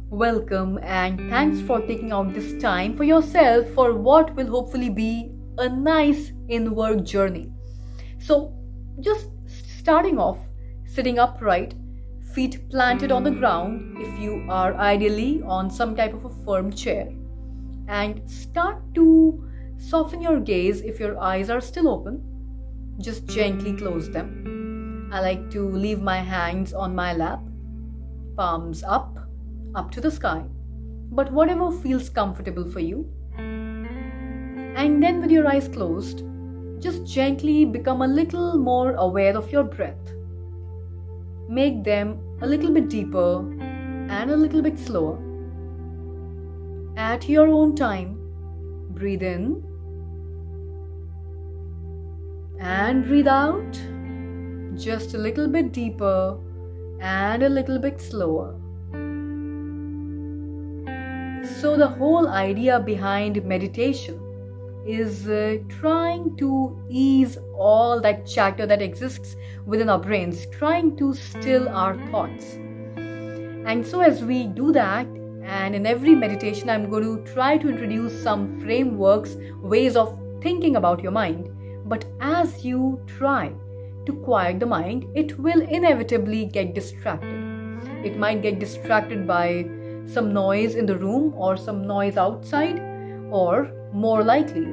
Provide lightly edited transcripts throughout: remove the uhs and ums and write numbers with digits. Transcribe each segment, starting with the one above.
Welcome and thanks for taking out this time for yourself for what will hopefully be a nice inward journey. So, just starting off, sitting upright, feet planted on the ground if you are ideally on some type of a firm chair, and start to soften your gaze if your eyes are still open. Just gently close them. I like to leave my hands on my lap, palms up to the sky, but whatever feels comfortable for you. And then, with your eyes closed, just gently become a little more aware of your breath. Make them a little bit deeper and a little bit slower. At your own time, breathe in and breathe out, just a little bit deeper and a little bit slower. So, the whole idea behind meditation is trying to ease all that chatter that exists within our brains, trying to still our thoughts. And so, as we do that, and in every meditation, I'm going to try to introduce some frameworks, ways of thinking about your mind. But as you try to quiet the mind, it will inevitably get distracted. It might get distracted by some noise in the room or some noise outside, or more likely,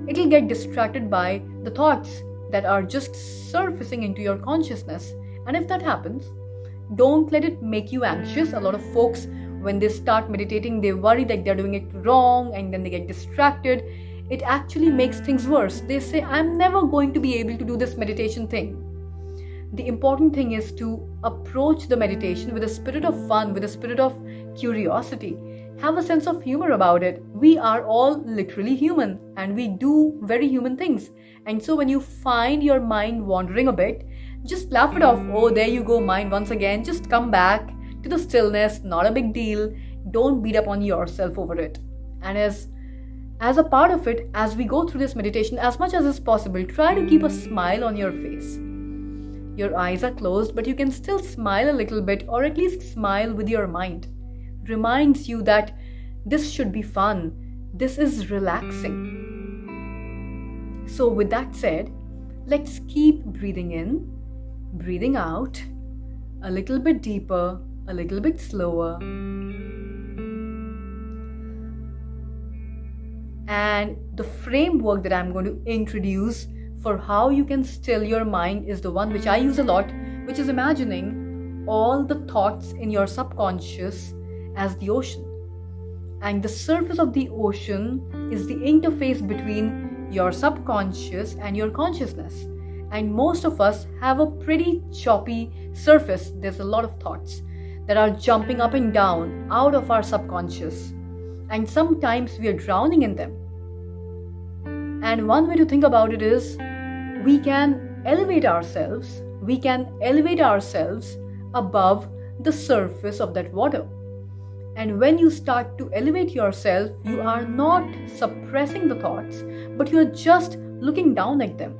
it'll get distracted by the thoughts that are just surfacing into your consciousness. And if that happens, don't let it make you anxious. A lot of folks, when they start meditating, they worry that they're doing it wrong and then they get distracted. It actually makes things worse. They say, I'm never going to be able to do this meditation thing. The important thing is to approach the meditation with a spirit of fun, with a spirit of curiosity. Have a sense of humor about it. We are all literally human and we do very human things. And so when you find your mind wandering a bit, just laugh it off. Oh, there you go, mind, once again. Just come back to the stillness. Not a big deal. Don't beat up on yourself over it. And as a part of it, as we go through this meditation, as much as is possible, try to keep a smile on your face. Your eyes are closed, but you can still smile a little bit, or at least smile with your mind. Reminds you that this should be fun. This is relaxing. So with that said, let's keep breathing in, breathing out, a little bit deeper, a little bit slower. And the framework that I'm going to introduce for how you can still your mind is the one which I use a lot, which is imagining all the thoughts in your subconscious as the ocean. And the surface of the ocean is the interface between your subconscious and your consciousness. And most of us have a pretty choppy surface. There's a lot of thoughts that are jumping up and down out of our subconscious. And sometimes we are drowning in them. And one way to think about it is we can elevate ourselves above the surface of that water. And when you start to elevate yourself, you are not suppressing the thoughts, but you are just looking down at them.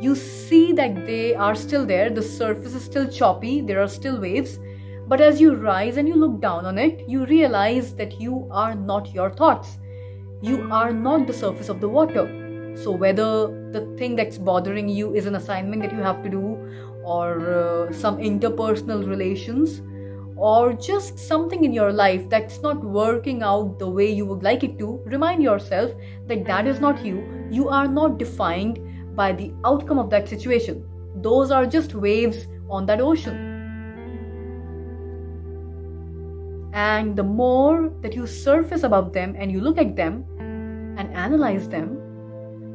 You see that they are still there, the surface is still choppy, there are still waves, but as you rise and you look down on it, you realize that you are not your thoughts. You are not the surface of the water. So whether the thing that's bothering you is an assignment that you have to do, or some interpersonal relations, or just something in your life that's not working out the way you would like it to, remind yourself that that is not you. You are not defined by the outcome of that situation. Those are just waves on that ocean. And the more that you surface above them and you look at them and analyze them,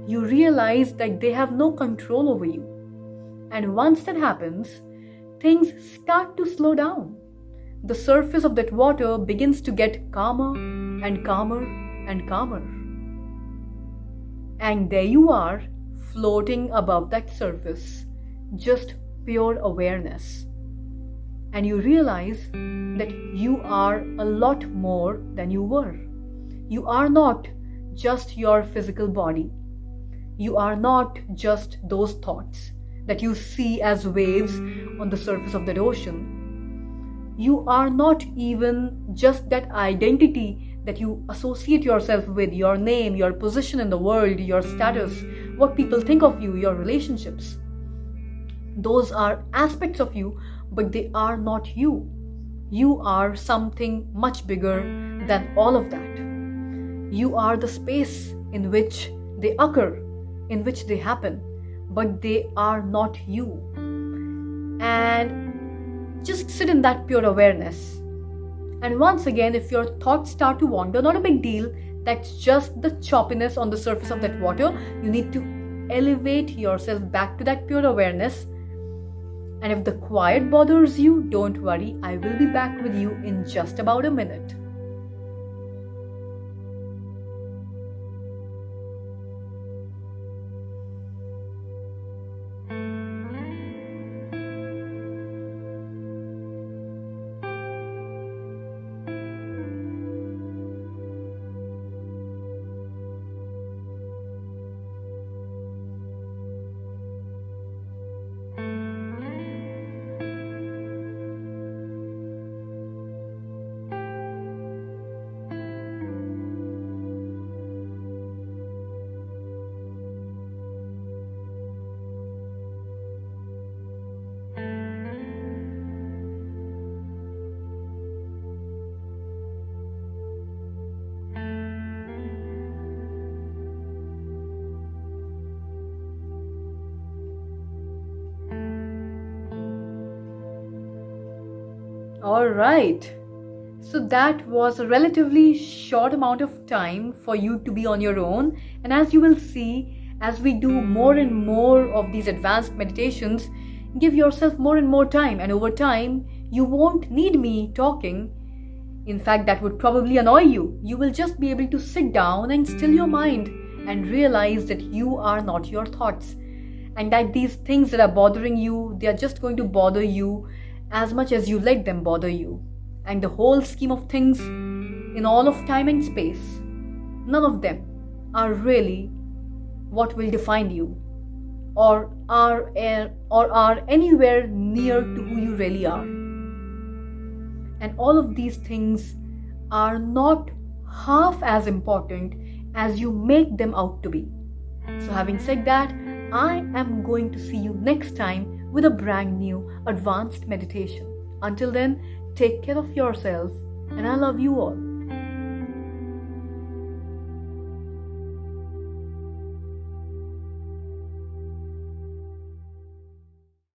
you realize that they have no control over you. And once that happens, things start to slow down. The surface of that water begins to get calmer and calmer and calmer. And there you are, floating above that surface, just pure awareness. And you realize that you are a lot more than you were. You are not just your physical body. You are not just those thoughts that you see as waves on the surface of that ocean. You are not even just that identity that you associate yourself with, your name, your position in the world, your status, what people think of you, your relationships. Those are aspects of you, but they are not you. You are something much bigger than all of that. You are the space in which they occur, in which they happen, but they are not you. And just sit in that pure awareness. And once again, if your thoughts start to wander, not a big deal. That's just the choppiness on the surface of that water. You need to elevate yourself back to that pure awareness. And if the quiet bothers you, don't worry. I will be back with you in just about a minute. All right. So that was a relatively short amount of time for you to be on your own. And as you will see, as we do more and more of these advanced meditations, give yourself more and more time. And over time, you won't need me talking. In fact, that would probably annoy you. You will just be able to sit down and still your mind and realize that you are not your thoughts. And that these things that are bothering you, they are just going to bother you as much as you let them bother you. And the whole scheme of things, in all of time and space, none of them are really what will define you, or are anywhere near to who you really are. And all of these things are not half as important as you make them out to be. So having said that, I am going to see you next time with a brand new advanced meditation. Until then, take care of yourself, and I love you all.